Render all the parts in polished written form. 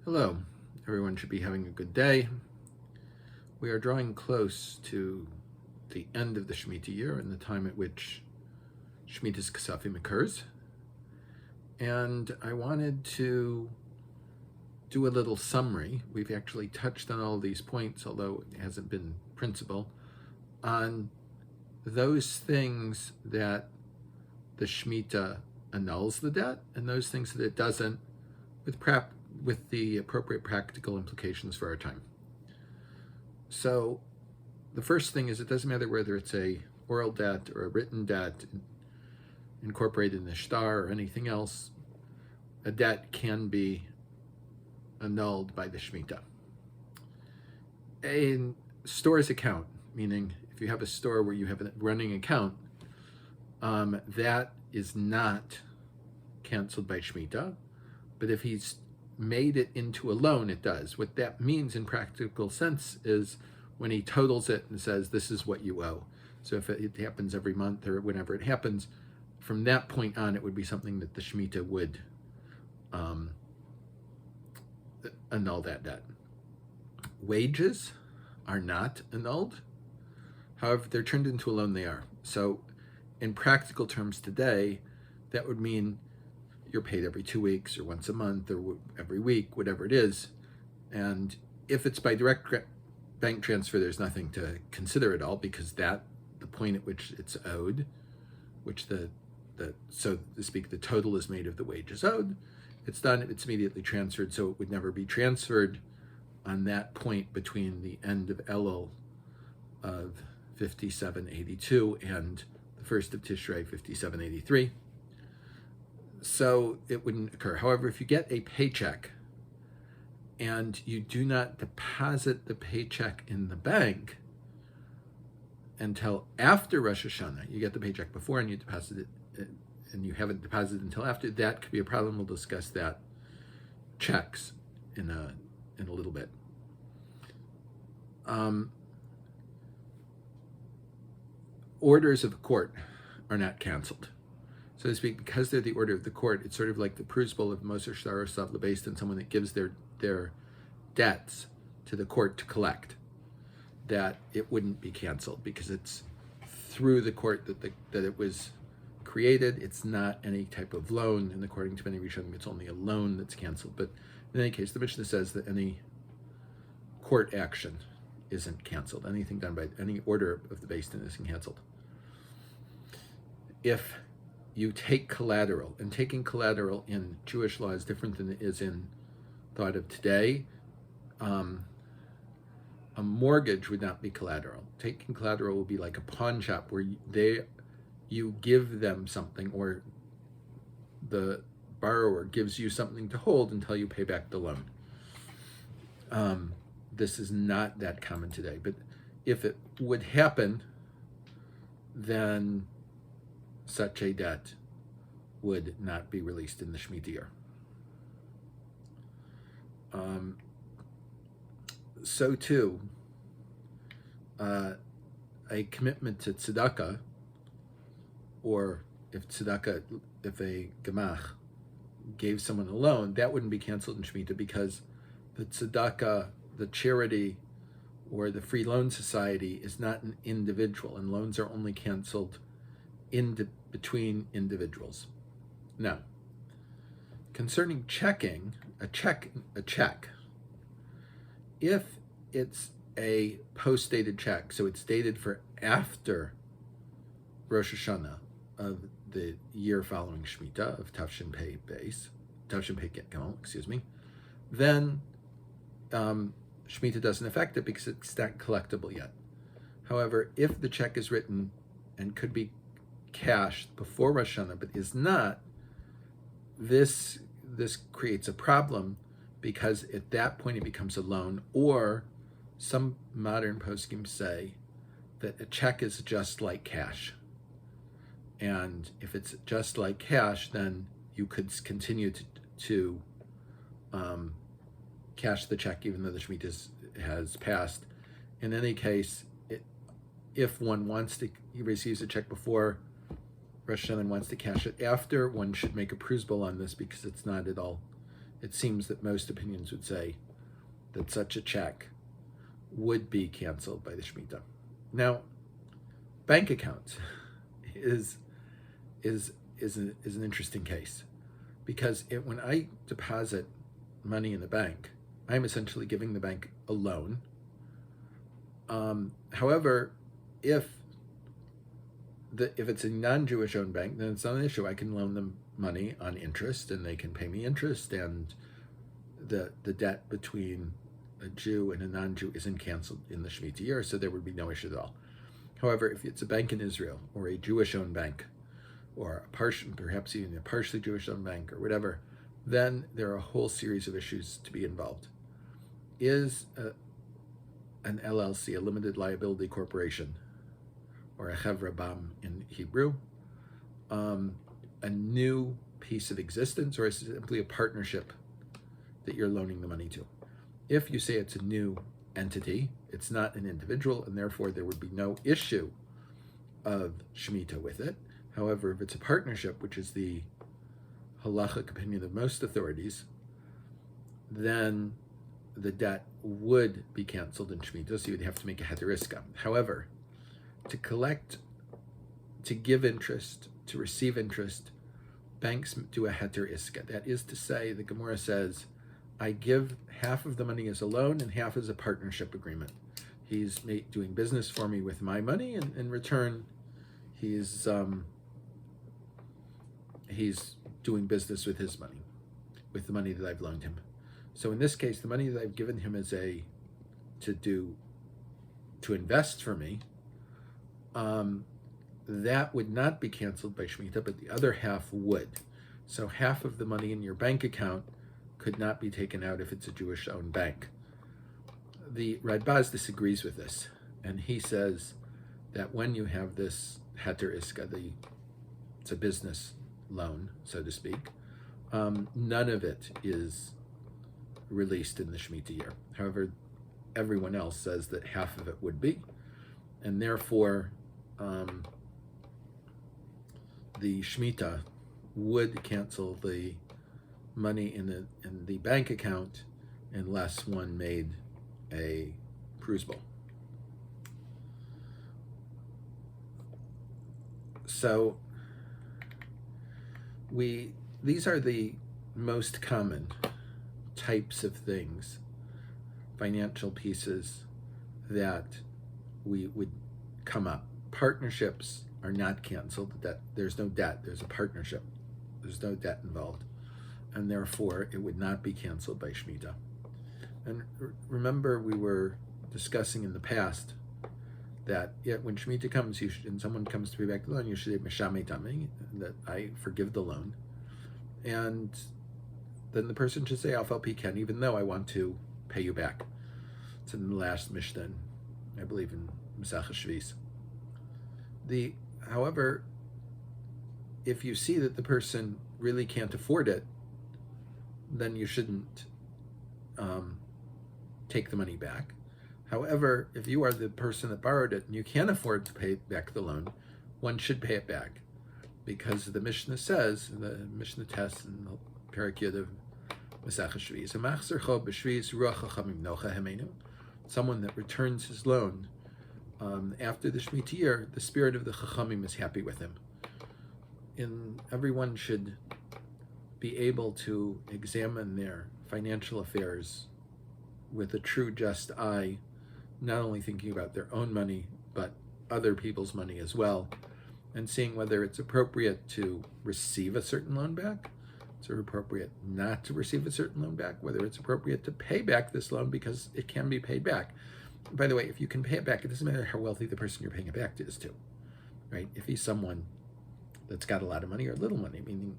Hello, everyone should be having a good day. We are drawing close to the end of the Shmita year and the time at which Shmitas Kesafim occurs. And I wanted to do a little summary. We've actually touched on all of these points, although it hasn't been principal, on those things that the Shmita annuls the debt and those things that it doesn't, with the appropriate practical implications for our time. So the first thing is, it doesn't matter whether it's a oral debt or a written debt incorporated in the shtar or anything else, a debt can be annulled by the Shmita. A store's account, meaning if you have a store where you have a running account, that is not canceled by Shmita, but if he's made it into a loan, it does. What that means in practical sense is when he totals it and says, this is what you owe. So if it happens every month or whenever it happens, from that point on, it would be something that the Shmita would annul that debt. Wages are not annulled. However, they're turned into a loan, they are. So in practical terms today, that would mean you're paid every 2 weeks or once a month or every week, whatever it is. And if it's by direct bank transfer, there's nothing to consider at all, because the point at which it's owed, which so to speak, the total is made of the wages owed, it's done, it's immediately transferred, so it would never be transferred on that point between the end of Elul of 5782 and the first of Tishrei 5783. So it wouldn't occur. However, if you get a paycheck and you do not deposit the paycheck in the bank until after Rosh Hashanah, you get the paycheck before and you deposit it, and you haven't deposited until after, that could be a problem. We'll discuss that. Checks in a little bit. Orders of court are not canceled, so to speak, because they're the order of the court. It's sort of like the crucible of Moser Shtar Sav based on someone that gives their debts to the court to collect, that it wouldn't be canceled because it's through the court that it was created. It's not any type of loan, and according to many Rishonim, it's only a loan that's canceled. But in any case, the Mishnah says that any court action isn't canceled. Anything done by any order of the Beis Din isn't canceled. If you take collateral, and taking collateral in Jewish law is different than it is in thought of today. A mortgage would not be collateral. Taking collateral would be like a pawn shop where you give them something, or the borrower gives you something to hold until you pay back the loan. This is not that common today, but if it would happen, then such a debt would not be released in the Shmita year. So too, a commitment to tzedakah, or if a gemach gave someone a loan, that wouldn't be canceled in Shmita, because the tzedakah, the charity, or the free loan society is not an individual, and loans are only canceled between individuals. Now, concerning checking, a check, if it's a post-dated check, so it's dated for after Rosh Hashanah of the year following Shmita of Tavshin Pei Gimel, then Shmita doesn't affect it because it's not collectible yet. However, if the check is written and could be cashed before Rosh Hashanah but is not, this creates a problem, because at that point it becomes a loan, or some modern poskim say that a check is just like cash. And if it's just like cash, then you could continue to cash the check even though the Shmita has passed. In any case, if one he receives a check before Rosh Hashanah and wants to cash it after, one should make a prusbul on this, because it's not at all it seems that most opinions would say that such a check would be canceled by the Shmita. Now, bank accounts is an interesting case, because when I deposit money in the bank, I'm essentially giving the bank a loan. However, if it's a non-Jewish owned bank, then it's not an issue. I can loan them money on interest, and they can pay me interest, and the debt between a Jew and a non-Jew isn't canceled in the Shemitah year, so there would be no issue at all. However, if it's a bank in Israel, or a Jewish-owned bank, or perhaps even a partially Jewish-owned bank, or whatever, then there are a whole series of issues to be involved. Is an LLC, a limited liability corporation, or a chevra bam in Hebrew, a new piece of existence, or is it simply a partnership that you're loaning the money to? If you say it's a new entity, it's not an individual, and therefore there would be no issue of Shmita with it. However, if it's a partnership, which is the halachic opinion of most authorities, then the debt would be canceled in Shmita, so you would have to make a heter iska. However, to give interest, to receive interest, banks do a heter iska. That is to say, the Gemara says, I give half of the money as a loan and half as a partnership agreement. He's doing business for me with my money, and in return, he's doing business with his money, with the money that I've loaned him. So in this case, the money that I've given him is to invest for me, that would not be canceled by Shmita, but the other half would. So half of the money in your bank account could not be taken out if it's a Jewish-owned bank. The Radbaz disagrees with this, and he says that when you have this heter iska, it's a business loan, so to speak, none of it is released in the Shemitah year. However, everyone else says that half of it would be, and therefore the Shemitah would cancel the money in the bank account unless one made a prusbul. So these are the most common types of things, financial pieces that we would come up. Partnerships are not canceled. There's no debt. There's a partnership. There's no debt involved, and therefore it would not be canceled by Shmita. And remember, we were discussing in the past that when Shmita comes, and someone comes to pay back the loan, you should say Meshamei Tami, that I forgive the loan, and then the person should say Alf al Pi Ken, even though I want to pay you back. It's in the last Mishnah, I believe in Masechah Shvis. However, if you see that the person really can't afford it, then you shouldn't take the money back. However, if you are the person that borrowed it and you can't afford to pay back the loan, one should pay it back, because the Mishnah says, the Mishnah tests in the Perek Yud of Masechah Shvis, someone that returns his loan after the Shemitah year, the spirit of the Chachamim is happy with him. Everyone should be able to examine their financial affairs with a true, just eye, not only thinking about their own money, but other people's money as well, and seeing whether it's appropriate to receive a certain loan back, it's appropriate not to receive a certain loan back, whether it's appropriate to pay back this loan because it can be paid back. By the way, if you can pay it back, it doesn't matter how wealthy the person you're paying it back to is to, right? If he's someone that's got a lot of money or little money, meaning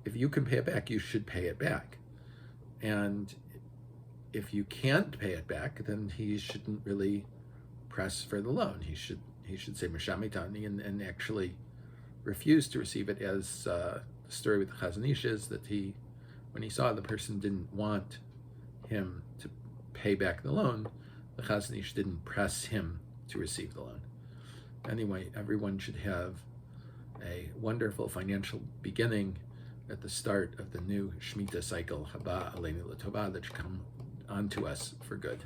if you can pay it back, you should pay it back. And if you can't pay it back, then he shouldn't really press for the loan. He should say Meshamei Tani and actually refuse to receive it, as the story with the Chazon Ish is that when he saw the person didn't want him to pay back the loan, the Chazon Ish didn't press him to receive the loan. Anyway, everyone should have a wonderful financial beginning, at the start of the new Shmita cycle, Haba Aleinu L'Tova, that should come onto us for good.